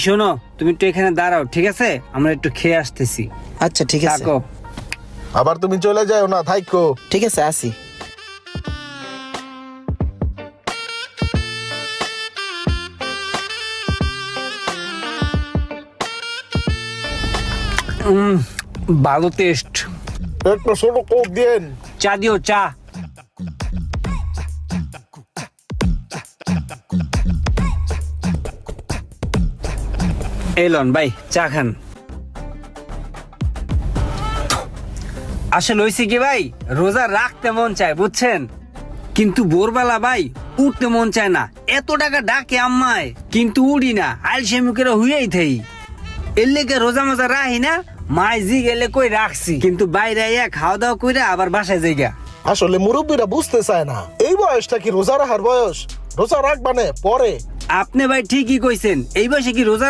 শোনো, তুমি একটু এখানে দাঁড়াও, ঠিক আছে? আমরা একটু খেয়ে আসতেছি। আচ্ছা ঠিক আছে, থাকো। আবার তুমি চলে যাও না, থাইকো। ঠিক আছে আসি। ভালো টেস্ট। একটা ছোট কোক দিন। চা দিও, চা। এলন ভাই, চা খান। আসলে হয়েছে কি ভাই, রোজা রাখতে মন চায় বুঝছেন, কিন্তু ভোরবেলা ভাই উঠতে মন চায় না। এত টাকা ডাকে আম্মায়, কিন্তু উড়ি না, আলসেমিকেরা হুইয়াই থাই। এর লেগে রোজা মজা রাহি না, মাই জি গেলে কই রাখছি, কিন্তু বাইরে আইয়া খাওয়া দাওয়া কইরা আবার বাসায় যাইগা। আসলে মুরব্বীরা বুঝতে চায় না এই বয়সটা কি রোজা রাখার বয়স। রোজা রাখবানে পরে। আপনি ভাই ঠিকই কইছেন, এই বয়সে কি রোজা